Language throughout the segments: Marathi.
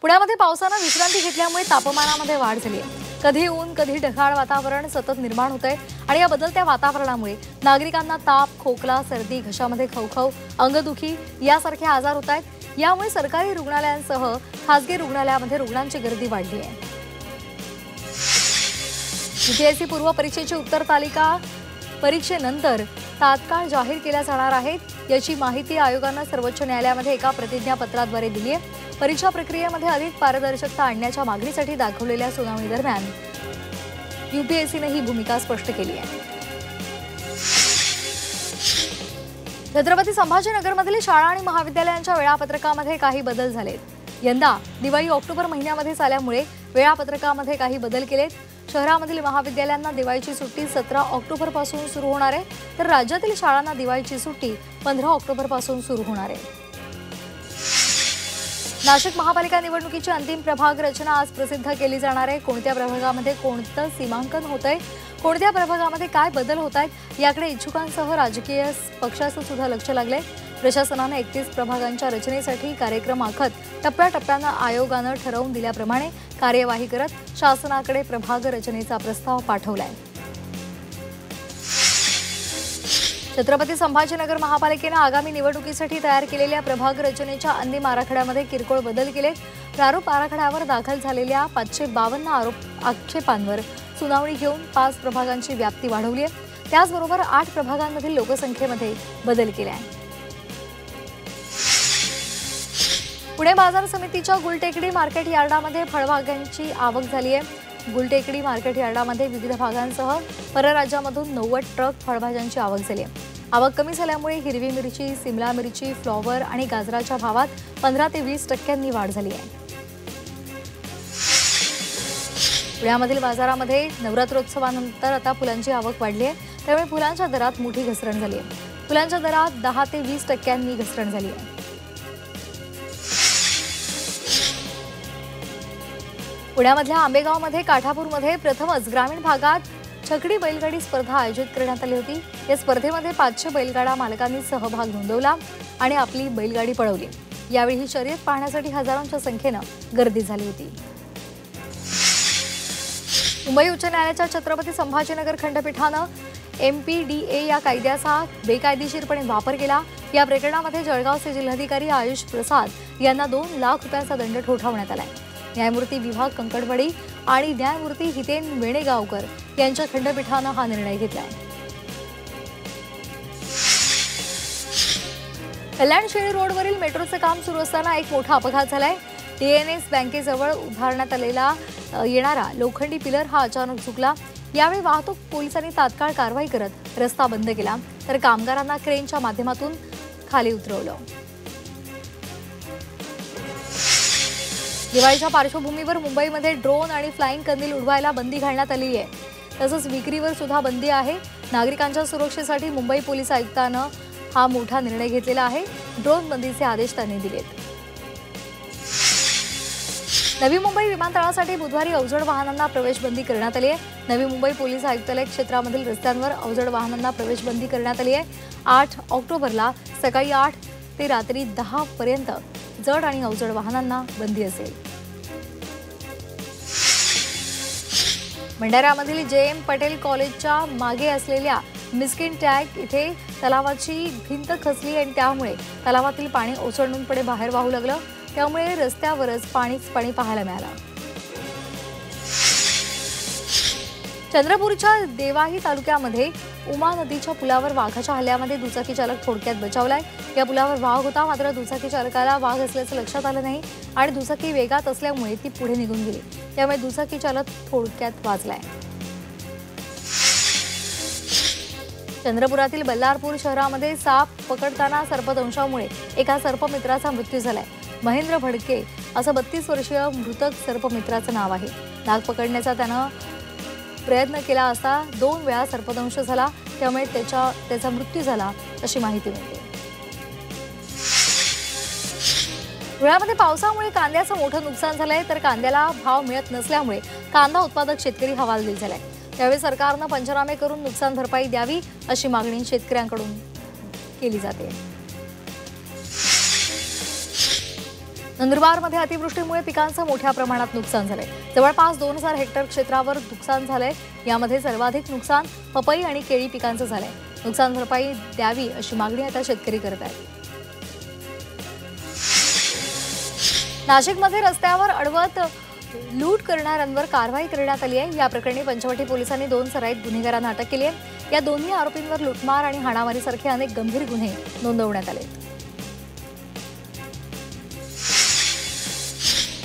पुण्यामध्ये पावसानं विश्रांती घेतल्यामुळे तापमानामध्ये वाढ झाली आहे। कधी ऊन कधी ढगाळ वातावरण सतत निर्माण होतंय आणि या बदलत्या वातावरणामुळे नागरिकांना ताप, खोकला, सर्दी, घशामध्ये खवखव, अंगदुखी यासारखे आजार होत आहेत। यामुळे सरकारी रुग्णालयांसह खासगी रुग्णालयामध्ये रुग्णांची गर्दी वाढली आहे। यूपीएससी पूर्व परीक्षेची उत्तर तालिका परीक्षेनंतर तात्काळ जाहीर केल्या जाणार आहेत याची माहिती आयोगानं सर्वोच्च न्यायालयामध्ये एका प्रतिज्ञापत्राद्वारे दिली आहे। परीक्षा प्रक्रियेमध्ये अधिक पारदर्शकता आणण्याच्या मागणीसाठी दाखवलेल्या सुनावणी दरम्यान यूपीएससीने ही भूमिका स्पष्ट केली आहे। छत्रपती संभाजीनगरमधील शाळा आणि महाविद्यालयांच्या वेळापत्रकामध्ये काही बदल झालेत। यंदा दिवाळी ऑक्टोबर महिन्यामध्ये आल्यामुळे वेळापत्रकामध्ये काही बदल केलेत। शहरामधील महाविद्यालयांना दिवाळीची सुट्टी 17 ऑक्टोबर पासून सुरू होणार आहे, तर राज्यातील शाळांना दिवाळीची सुट्टी 15 ऑक्टोबर पासून सुरू होणार आहे। नाशिक महापालिका निवडणुकीची अंतिम प्रभाग रचना आज प्रसिद्ध केली जाणार आहे। कोणत्या प्रभागामध्ये कोणतं सीमांकन होतंय, कोणत्या प्रभागामध्ये काय बदल होत आहेत याकडे इच्छुकांसह राजकीय पक्षांचं सुद्धा लक्ष लागलंय। प्रशासनाने 31 प्रभागांच्या रचनेसाठी कार्यक्रम आखत टप्प्याटप्प्यानं आयोगानं ठरवून दिल्याप्रमाणे कार्यवाही करत शासनाकडे प्रभाग रचनेचा प्रस्ताव पाठवलाय। छत्रपती संभाजीनगर महापालिकेने आगामी निवडणुकीसाठी तयार केलेल्या प्रभाग रचनेच्या अंतिम आराखड्यामध्ये किरकोळ बदल केलेत। प्रारूप आराखड्यावर दाखल झालेल्या 552 आक्षेपांवर सुनावणी घेऊन 5 प्रभागांची व्याप्ती वाढवली आहे। त्याचबरोबर 8 प्रभागांमधील लोकसंख्येमध्ये बदल केले आहे। पुणे बाजार समितीच्या गुलटेकडी मार्केट यार्डामध्ये फळबागांची आवक झाली आहे। गुलटेकडी मार्केट यार्डामध्ये विविध भागांसह परराज्यामधून 90 ट्रक फळभाज्यांची आवक झाली आहे। आवक कमी झाल्यामुळे हिरवी मिरची, सिमला मिरची, फ्लॉवर आणि गाजराच्या भावात 15 ते 20% वाढ झाली आहे। पुण्यामधील बाजारामध्ये नवरात्रोत्सवानंतर आता फुलांची आवक वाढली आहे, त्यामुळे फुलांच्या दरात मोठी घसरण झाली आहे। फुलांच्या दरात 10 ते 20% घसरण झाली आहे। पुण्यामधल्या आंबेगावमध्ये काठापूरमध्ये प्रथमच ग्रामीण भागात छकडी बैलगाडी स्पर्धा आयोजित करण्यात आली होती। या स्पर्धेमध्ये 500 बैलगाडा मालकांनी सहभाग नोंदवला आणि आपली बैलगाडी पळवली। यावेळी ही शर्यत पाहण्यासाठी हजारोंच्या संख्येनं गर्दी झाली होती। मुंबई उच्च न्यायालयाच्या छत्रपती संभाजीनगर खंडपीठानं MPDA या कायद्याचा बेकायदेशीरपणे वापर केला। या प्रकरणामध्ये जळगावचे जिल्हाधिकारी आयुष प्रसाद यांना 2 लाख रुपयांचा दंड ठोठावण्यात आलाय। न्यायमूर्ती विभाग कंकडवाडी आणि न्यायमूर्ती हितेन वेणेगावकर यांच्या खंडपीठानं हा निर्णय घेतलाय। कल्याण शेळी रोडवरील मेट्रोचं काम सुरू असताना एक मोठा अपघात झालाय। TNS बँकेजवळ उभारण्यात येणारा लोखंडी पिलर हा अचानक झुकला। यावेळी वाहतूक पोलिसांनी तात्काळ कारवाई करत रस्ता बंद केला, तर कामगारांना क्रेनच्या माध्यमातून खाली उतरवलं। दिवाळीच्या पार्श्वभूमीवर मुंबईमध्ये ड्रोन आणि फ्लाइंग कंदील उडवायला बंदी घालण्यात आली आहे। तसंच विक्रीवर सुद्धा बंदी आहे। नागरिकांच्या सुरक्षेसाठी मुंबई पोलीस आयुक्तानं हा मोठा निर्णय घेतलेला आहे। ड्रोन बंदीचे आदेश त्यांनी दिलेत। नवी मुंबई विमानतळासाठी बुधवारी अवजड वाहनांना प्रवेशबंदी करण्यात आली आहे। नवी मुंबई पोलीस आयुक्तालय क्षेत्रामधील रस्त्यांवर अवजड वाहनांना प्रवेशबंदी करण्यात आली आहे। 8 ऑक्टोबरला सकाळी 8 ते रात्री 10 पर्यंत जड आणि अवजड वाहनांना बंदी असेल। भंडाऱ्यामधील JM पटेल कॉलेजच्या मागे असलेल्या मिस्किन टॅग इथे तलावाची भिंत खचली आणि त्यामुळे तलावातील पाणी ओसंडूनपणे बाहेर वाहू लागलं। त्यामुळे रस्त्यावरच पाणीच पाणी पाहायला मिळालं। चंद्रपूरच्या देवाही तालुक्यामध्ये उमा नदीच्या पुलावर वाघाच्या हल्ल्यामध्ये दुचाकी चालक थोडक्यात बचावलाय। या पुलावर वाघ होता, मात्र दुचाकी चालकाला वाघ असल्याचं लक्षात आलं नाही आणि दुचाकी वेगात असल्यामुळे ती पुढे निघून गेली। त्यामुळे दुचाकी चालक थोडक्यात वाचलाय। चंद्रपुरातील बल्लारपूर शहरामध्ये साप पकडताना सर्पदंशामुळे एका सर्पमित्राचा मृत्यू झालाय। महेंद्र भडके असं 32 वर्षीय मृतक सर्पमित्राचं नाव आहे। नाग पकडण्याचा त्यानं प्रयत्न केला असता 2 वेळा सर्पदंश झाला, त्यामुळे त्याचा मृत्यू झाला अशी माहिती मिळते। धुळ्यामध्ये पावसामुळे कांद्याचं मोठं नुकसान झालंय, तर कांद्याला भाव मिळत नसल्यामुळे कांदा उत्पादक शेतकरी हवालदिल झालाय। त्यावेळी सरकारनं पंचनामे करून नुकसान भरपाई द्यावी अशी मागणी शेतकऱ्यांकडून केली जाते। नंदुरबारमध्ये अतिवृष्टीमुळे पिकांचं मोठ्या प्रमाणात नुकसान झालंय। जवळपास 2000 हेक्टर क्षेत्रावर नुकसान झालंय। यामध्ये सर्वाधिक नुकसान पपई आणि केळी पिकांचं झालंय। नुकसान भरपाई द्यावी अशी मागणी आता शेतकरी करत आहेत। नाशिकमध्ये रस्त्यावर अडवत लूट करणाऱ्यांवर कारवाई करण्यात आली आहे। या प्रकरणी पंचवटी पोलिसांनी 2 सराईत गुन्हेगारांना अटक केली आहे। या दोन्ही आरोपींवर लूटमार आणि हाणामारीसारखे अनेक गंभीर गुन्हे नोंदवण्यात आले।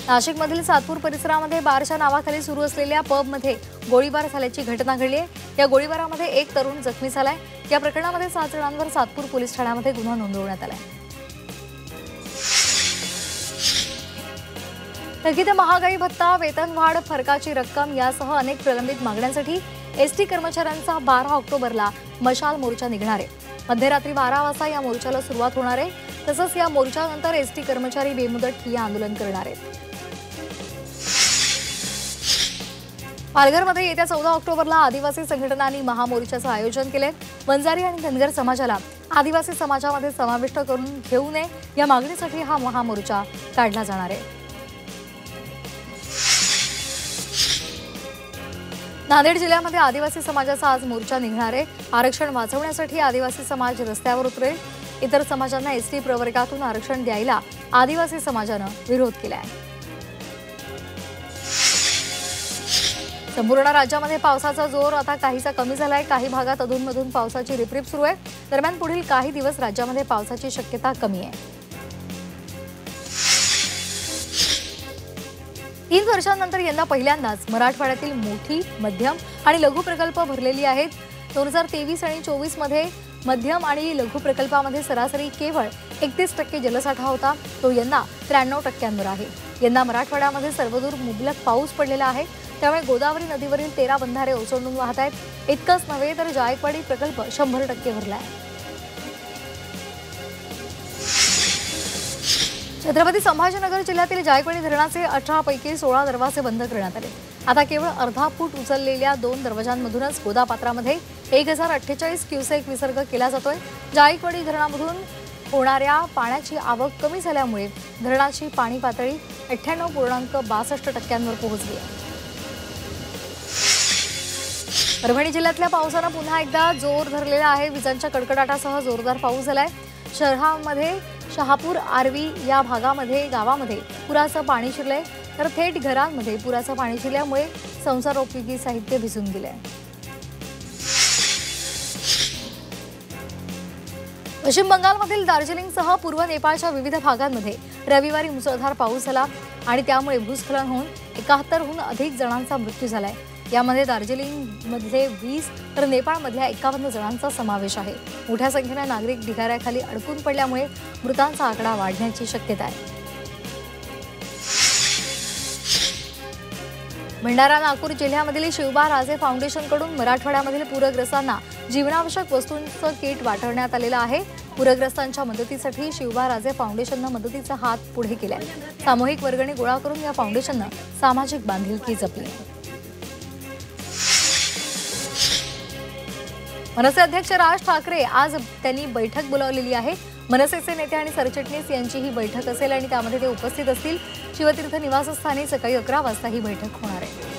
नाशिकमधील सातपूर परिसरामध्ये बारच्या नावाखाली सुरू असलेल्या पबमध्ये गोळीबार झाल्याची घटना घडली आहे। या गोळीबारामध्ये एक तरुण जखमी झालाय। या प्रकरणामध्ये 7 जणांवर सातपूर पोलीस ठाण्यामध्ये गुन्हा नोंदवण्यात आलाय। थकीत महागाई भत्ता, वेतनवाढ, फरकाची रक्कम यासह अनेक प्रलंबित मागण्यांसाठी एसटी कर्मचाऱ्यांचा 12 ऑक्टोबरला मशाल मोर्चा निघणार आहे। मध्यरात्री 12 वाजता या मोर्चाला सुरुवात होणार आहे। तसंच या मोर्चानंतर एसटी कर्मचारी बेमुदत ठिय्या आंदोलन करणार आहेत। पालघरमध्ये येत्या 14 ऑक्टोबरला आदिवासी संघटनांनी महामोर्चाचं आयोजन केलंय। वंजारी आणि धनगर समाजाला आदिवासी समाजामध्ये समाविष्ट करून घेऊ नये या मागणीसाठी हा महामोर्चा काढला जाणार आहे। नांदेड जिल्ह्यामध्ये आदिवासी समाजाचा आज मोर्चा निघणार आहे। आरक्षण वाचवण्यासाठी आदिवासी समाज रस्त्यावर उतरेल। इतर समाजांना एसटी प्रवर्गातून आरक्षण द्यायला आदिवासी समाजानं विरोध केलाय। संपूर्ण राज्यामध्ये पावसाचा जोर आता काहीसा कमी झालाय। काही भागात अधूनमधून पावसाची रिपरिप सुरू आहे। दरम्यान पुढील काही दिवस राज्यामध्ये पावसाची शक्यता कमी आहे। 3 वर्षांनंतर यंदा पहिल्यांदाच मराठवाड्यातील मोठी, मध्यम आणि लघु प्रकल्प भरलेली आहेत। 2023 आणि 24 मध्ये मध्यम आणि लघु प्रकल्पामध्ये सरासरी केवळ 31% जलसाठा होता। तो यंदा 93% आहे। यंदा मराठवाड्यामध्ये सर्वदूर मुबलक पाऊस पडलेला आहे। त्यामुळे गोदावरी नदीवरील 13 बंधारे ओसंडून वाहत आहेत। इतकंच नव्हे तर जायकवाडी प्रकल्प 100% भरला आहे। छत्रपती संभाजीनगर जिल्ह्यातील जायकवाडी धरणाचे 18 पैकी 16 दरवाजे बंद करण्यात आले। आता केवळ अर्धा फूट उचललेल्या 2 दरवाजांमधूनच गोदापात्रामध्ये 1048 क्युसेक विसर्ग केला जातोय। जायकवाडी धरणामधून होणाऱ्या पाण्याची आवक कमी झाल्यामुळे धरणाची पाणी पातळी 98.62% पोहोचली आहे। परभणी जिल्ह्यातल्या पावसानं पुन्हा एकदा जोर धरलेला आहे। विजांच्या कडकडाटासह जोरदार पाऊस झालाय। शहरामध्ये शहापूर, आर्वी या गावामध्ये पुराचं पाणी शिरलंय, तर थेट घरांमध्ये पुराचं पाणी शिरल्यामुळे संसारोपयोगी साहित्य भिजून गेलंय। पश्चिम बंगालमधील दार्जिलिंगसह पूर्व नेपाळच्या विविध भागांमध्ये रविवारी मुसळधार पाऊस झाला आणि त्यामुळे भूस्खलन होऊन 71हून अधिक जणांचा मृत्यू झालाय। यामध्ये दार्जिलिंगमधले 20 तर नेपाळमधल्या 51 जणांचा समावेश आहे। मोठ्या संख्येने नागरिक ढिगाऱ्याखाली अडकून पडल्यामुळे मृतांचा आकडा वाढण्याची शक्यता आहे। भंडारा नागपूर जिल्ह्यामधील शिवबा राजे फाउंडेशनकडून मराठवाड्यामधील पूरग्रस्तांना जीवनावश्यक वस्तूंचं किट वाटण्यात आलेलं आहे। पूरग्रस्तांच्या मदतीसाठी शिवबा राजे फाउंडेशननं मदतीचा हात पुढे केलाय। सामूहिक वर्गणी गोळा करून या फाउंडेशननं सामाजिक बांधिलकी जपली। मनसे अध्यक्ष राज ठाकरे आज त्यांनी बैठक बोलावलेली आहे। मनसेचे नेते आणि सरचिटणीस यांची ही बैठक असेल आणि त्यामध्ये ते उपस्थित असतील। शिवतीर्थ निवासस्थानी सकाळी 11 वाजता ही बैठक होणार आहे।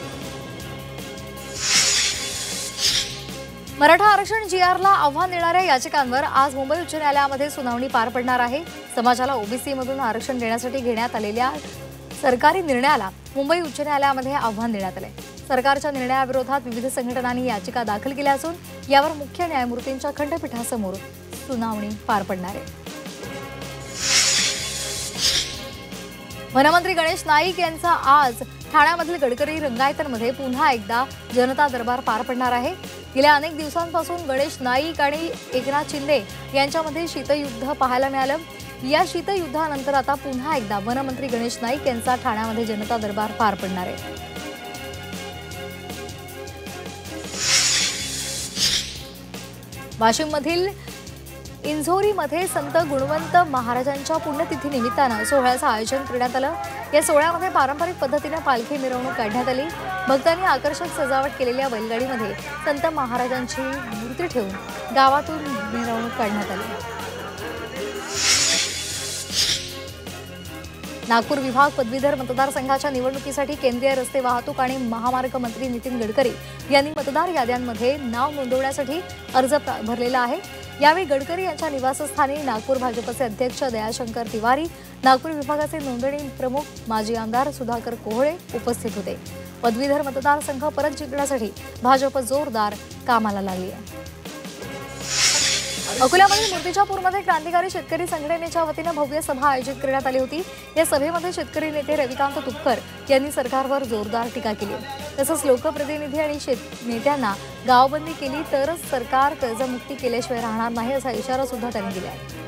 मराठा आरक्षण जीआरला आव्हान देणाऱ्या याचिकांवर आज मुंबई उच्च न्यायालयामध्ये सुनावणी पार पडणार आहे। समाजाला ओबीसी मधून आरक्षण देण्यासाठी घेण्यात आलेल्या सरकारी निर्णयाला मुंबई उच्च न्यायालयामध्ये आव्हान देण्यात आले। सरकारच्या निर्णयाविरोधात विविध संघटनांनी याचिका दाखल केल्या असून यावर मुख्य न्यायमूर्तींच्या खंडपीठासमोर सुनावणी पार पडणार आहे। वनमंत्री गणेश नाईक यांचा आज ठाण्यामधील गडकरी रंगायतमध्ये पुन्हा एकदा जनता दरबार पार पडणार आहे। गेल्या अनेक दिवसांपासून गणेश नाईक आणि एकनाथ शिंदे यांच्यामध्ये शीतयुद्ध पाहायला मिळालं। या शीतयुद्धानंतर आता पुन्हा एकदा वनमंत्री गणेश नाईक यांचा ठाण्यामध्ये जनता दरबार पार पडणार आहे। वाशिममधील इंझोरीमध्ये संत गुणवंत महाराजांच्या पुण्यतिथी निमित्तानं सोहळ्याचं आयोजन करण्यात आलं। या सोहळ्यामध्ये पारंपरिक पद्धतीने पालखी मिरवणूक काढण्यात आली। भक्तांनी आकर्षक सजावट केलेल्या बैलगाडीमध्ये संत महाराजांची मूर्ती ठेवून गावातून मिरवणूक काढण्यात आली। नागपूर विभाग पदवीधर मतदारसंघाच्या निवडणुकीसाठी केंद्रीय रस्ते वाहतूक आणि महामार्ग मंत्री नितीन गडकरी यांनी मतदार याद्यांमध्ये नाव नोंदवण्यासाठी अर्ज भरलेला आहे। यावेळी गडकरी यांच्या निवासस्थानी नागपूर भाजपचे अध्यक्ष दयाशंकर तिवारी, नागपूर विभागाचे नोंदणी प्रमुख माजी आमदार सुधाकर कोहळे उपस्थित होते। पदवीधर मतदारसंघ परत जिंकण्यासाठी भाजप जोरदार कामाला लागली आहे। अकोल्यामध्ये मूर्तिजापूरमध्ये क्रांतिकारी शेतकरी संघटनेच्या वतीने भव्य सभा आयोजित करण्यात आली होती। या सभेमध्ये शेतकरी नेते रविकांत तुपकर यांनी सरकारवर जोरदार टीका केली। तसंच लोकप्रतिनिधी आणि नेत्यांना गावबंदी केली तरच सरकार कर्जमुक्ती केल्याशिवाय राहणार नाही असा इशारा सुद्धा त्यांनी दिला आहे।